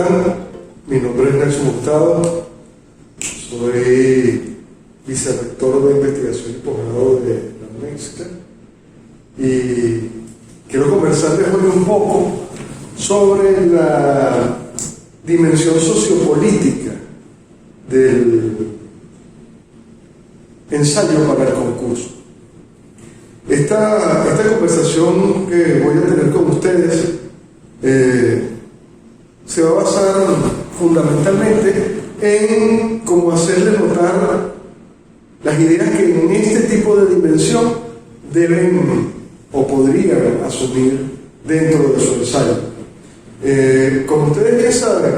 están? Mi nombre es Nelson Gustavo, soy vicerrector de investigación y posgrado de la UNEXCA y quiero conversarles hoy un poco sobre la dimensión sociopolítica del ensayo para el concurso. Esta conversación que voy a tener con ustedes se va a basar fundamentalmente en cómo hacerles notar las ideas que en este tipo de dimensión deben o podrían asumir dentro de su ensayo. Como ustedes ya saben,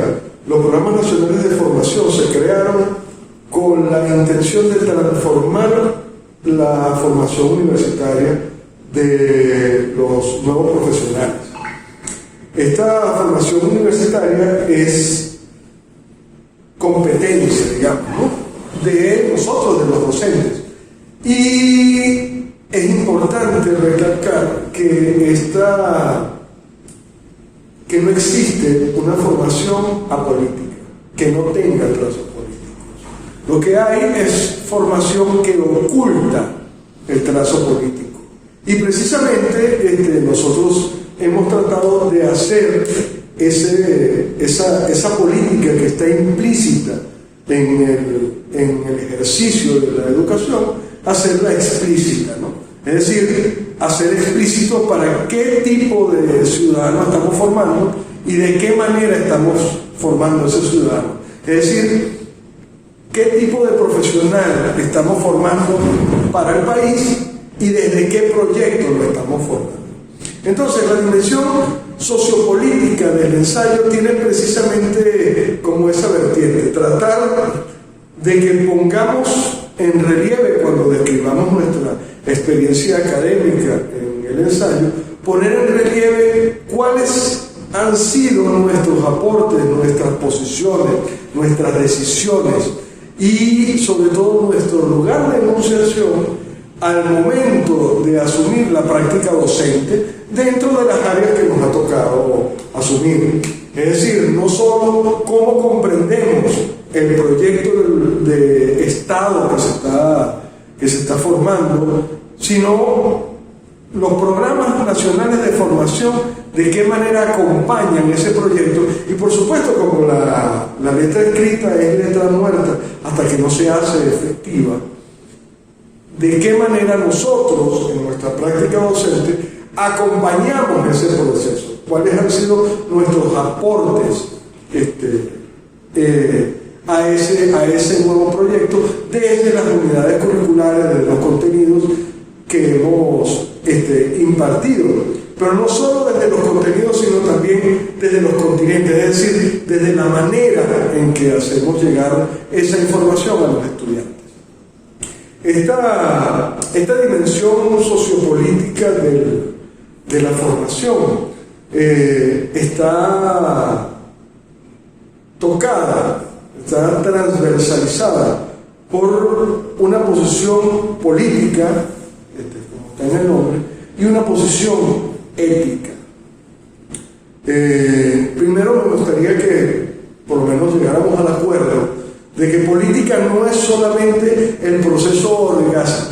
los programas nacionales de formación se crearon con la intención de transformar la formación universitaria de los nuevos profesionales. Esta formación universitaria es competencia, digamos, ¿no?, de nosotros, de los docentes. Y es importante recalcar que no existe una formación apolítica, que no tenga trazos políticos. Lo que hay es formación que oculta el trazo político. Y precisamente nosotros hemos tratado de hacer esa política que está implícita en el ejercicio de la educación, hacerla explícita, ¿no? Es decir, hacer explícito para qué tipo de ciudadano estamos formando y de qué manera estamos formando a ese ciudadano. Es decir, qué tipo de profesional estamos formando para el país y desde qué proyecto lo estamos formando. Entonces, la dimensión sociopolítica del ensayo tiene precisamente como esa vertiente, tratar de que pongamos en relieve, cuando describamos nuestra experiencia académica en el ensayo, poner en relieve cuáles han sido nuestros aportes, nuestras posiciones, nuestras decisiones y sobre todo nuestro lugar de enunciación al momento de asumir la práctica docente dentro de las áreas que nos ha tocado asumir. Es decir, no solo cómo comprendemos el proyecto de Estado que se está formando, sino los programas nacionales de formación, de qué manera acompañan ese proyecto. Y por supuesto, como la letra escrita es letra muerta hasta que no se hace efectiva, de qué manera nosotros en nuestra práctica docente acompañamos ese proceso, cuáles han sido nuestros aportes a ese nuevo proyecto desde las unidades curriculares, de los contenidos que hemos impartido, pero no solo desde los contenidos, sino también desde los continentes, es decir, desde la manera en que hacemos llegar esa información a los estudiantes. Esta dimensión sociopolítica de la formación está tocada, está transversalizada por una posición política, como está en el nombre, y una posición ética. Primero me gustaría que por lo menos llegáramos al acuerdo de que política no es solamente el proceso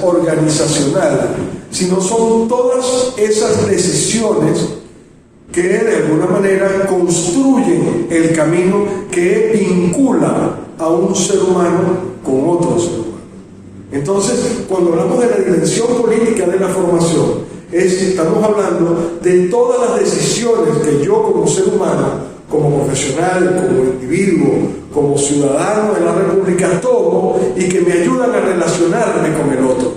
organizacional, sino son todas esas decisiones que de alguna manera construyen el camino que vincula a un ser humano con otro ser humano. Entonces, cuando hablamos de la dimensión política de la formación, estamos hablando de todas las decisiones que yo como ser humano, como profesional, como individuo, como ciudadano de la República tomo y que me ayudan a relacionarme con el otro,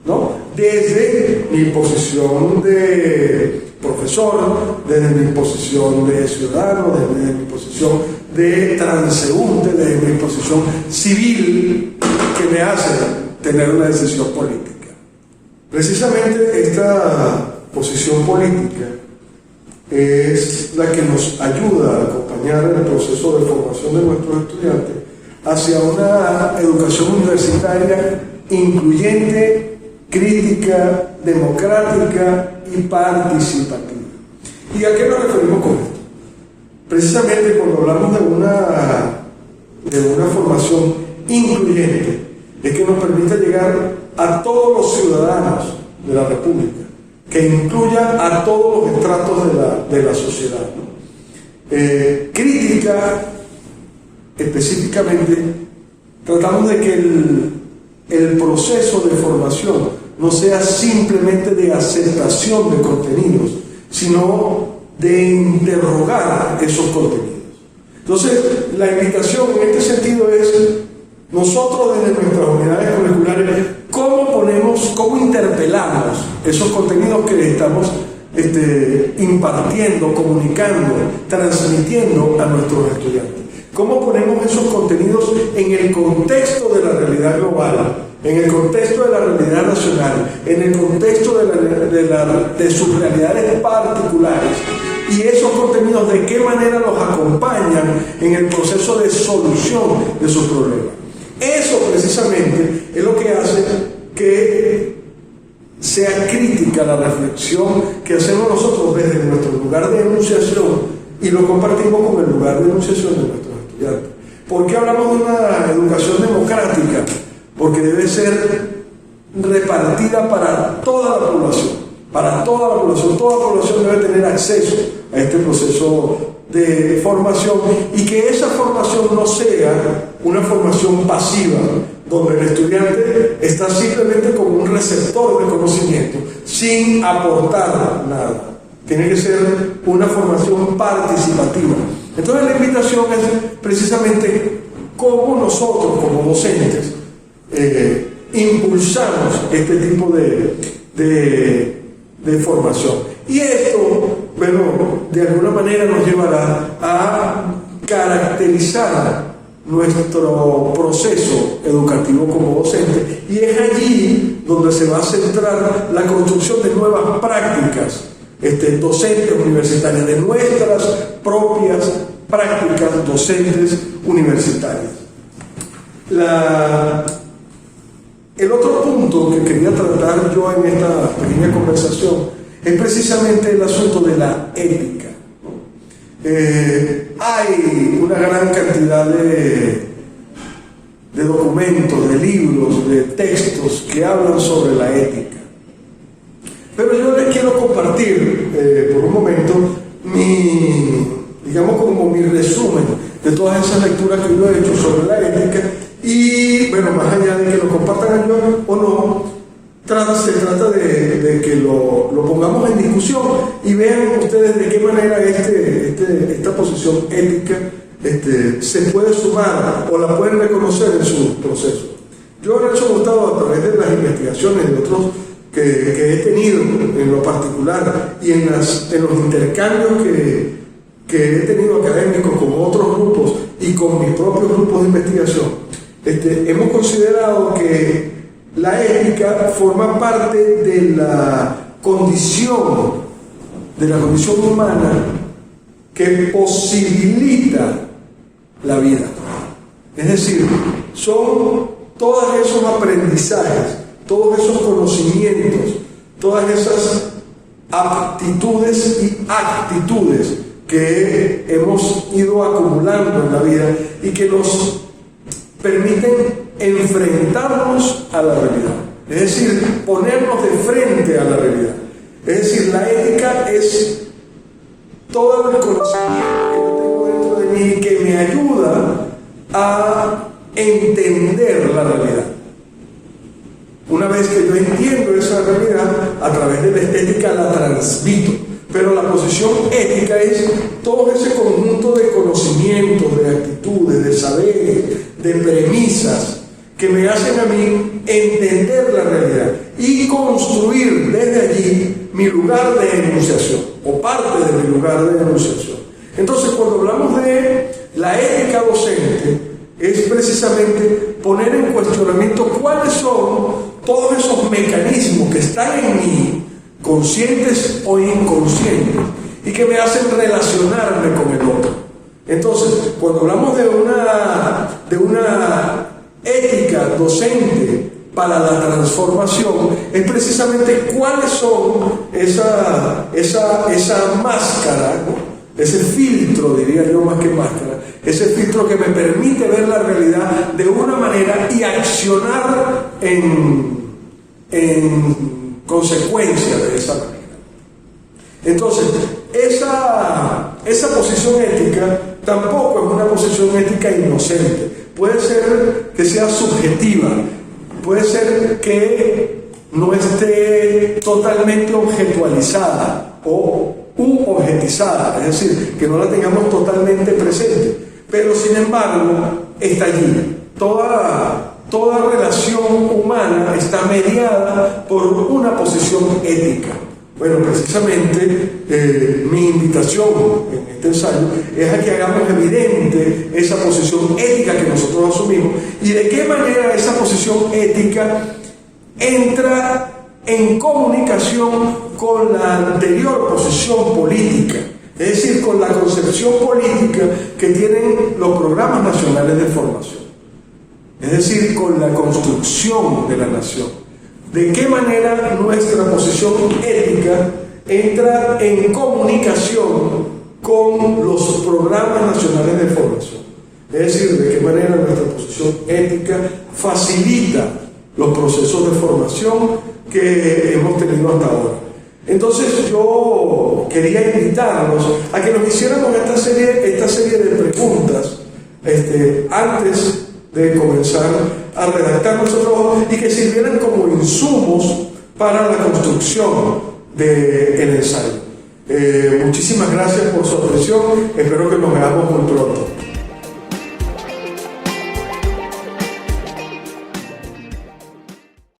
¿no? Desde mi posición de profesor, desde mi posición de ciudadano, desde mi posición de transeúnte, desde mi posición civil, que me hace tener una decisión política. Precisamente esta posición política es la que nos ayuda a acompañar en el proceso de formación de nuestros estudiantes hacia una educación universitaria incluyente, crítica, democrática y participativa. ¿Y a qué nos referimos con esto? precisamente cuando hablamos de una formación incluyente, es que nos permite llegar a todos los ciudadanos de la República, que incluya a todos los estratos de la sociedad, ¿no? Crítica, específicamente, tratamos de que el proceso de formación no sea simplemente de aceptación de contenidos, sino de interrogar esos contenidos. Entonces, la invitación en este sentido es, nosotros desde nuestras unidades curriculares, cómo interpelamos esos contenidos que le estamos impartiendo, comunicando, transmitiendo a nuestros estudiantes. ¿Cómo ponemos esos contenidos en el contexto de la realidad global, en el contexto de la realidad nacional, en el contexto de sus realidades particulares? Y esos contenidos, ¿de qué manera los acompañan en el proceso de solución de sus problemas? Eso precisamente es lo que hace que sea crítica la reflexión que hacemos nosotros desde nuestro lugar de enunciación y lo compartimos con el lugar de enunciación de nuestros estudiantes. ¿Por qué hablamos de una educación democrática? Porque debe ser repartida para toda la población. Para toda la población debe tener acceso a este proceso de formación y que esa formación no sea una formación pasiva, donde el estudiante está simplemente como un receptor de conocimiento, sin aportar nada. Tiene que ser una formación participativa. Entonces la invitación es precisamente cómo nosotros, como docentes, impulsamos este tipo de formación. Y esto, bueno, de alguna manera nos llevará a caracterizar nuestro proceso educativo como docente, y es allí donde se va a centrar la construcción de nuevas prácticas docentes universitarias, de nuestras propias prácticas docentes universitarias. El otro punto que quería tratar yo en esta pequeña conversación es precisamente el asunto de la ética. Hay una gran cantidad de documentos, de libros, de textos que hablan sobre la ética. Pero yo les quiero compartir por un momento como mi resumen de todas esas lecturas que yo he hecho sobre la ética. Y bueno, más allá de que lo compartan ellos o no, se trata de que lo pongamos en discusión y vean ustedes de qué manera esta posición ética se puede sumar o la pueden reconocer en su proceso. Yo, Nelson Hurtado, a través de las investigaciones de otros que he tenido en lo particular y en los intercambios que he tenido académicos con otros grupos y con mis propios grupos de investigación, hemos considerado que la ética forma parte de la condición humana que posibilita la vida. Es decir, son todos esos aprendizajes, todos esos conocimientos, todas esas aptitudes y actitudes que hemos ido acumulando en la vida y que nos permiten enfrentarnos a la realidad, es decir, ponernos de frente a la realidad. Es decir, la ética es todo el conocimiento que yo tengo dentro de mí que me ayuda a entender la realidad. Una vez que yo entiendo esa realidad, a través de la estética la transmito. Pero la posición ética es todo ese conjunto de conocimientos, de actitudes, de saberes, de premisas que me hacen a mí entender la realidad y construir desde allí mi lugar de enunciación o parte de mi lugar de enunciación. Entonces, cuando hablamos de la ética docente, es precisamente poner en cuestionamiento cuáles son todos esos mecanismos que están en mí, conscientes o inconscientes, y que me hacen relacionarme con el otro. Entonces, cuando hablamos de una ética docente para la transformación, es precisamente cuáles son esa máscara, ¿no?, ese filtro, diría yo más que máscara, ese filtro que me permite ver la realidad de una manera y accionar en consecuencia de esa manera. Entonces, esa posición ética tampoco es una posición ética inocente. Puede ser que sea subjetiva, puede ser que no esté totalmente objetualizada o objetizada, es decir, que no la tengamos totalmente presente, pero sin embargo está allí. Toda relación humana está mediada por una posición ética. Bueno, precisamente mi invitación en este ensayo es a que hagamos evidente esa posición ética que nosotros asumimos y de qué manera esa posición ética entra en comunicación con la anterior posición política, es decir, con la concepción política que tienen los programas nacionales de formación, es decir, con la construcción de la nación. ¿De qué manera nuestra posición ética entra en comunicación con los programas nacionales de formación? Es decir, de qué manera nuestra posición ética facilita los procesos de formación que hemos tenido hasta ahora. Entonces yo quería invitarlos a que nos hiciéramos esta serie de preguntas antes de comenzar a redactar nuestro trabajo y que sirvieran como insumos para la construcción del ensayo. Muchísimas gracias por su atención, espero que nos veamos muy pronto.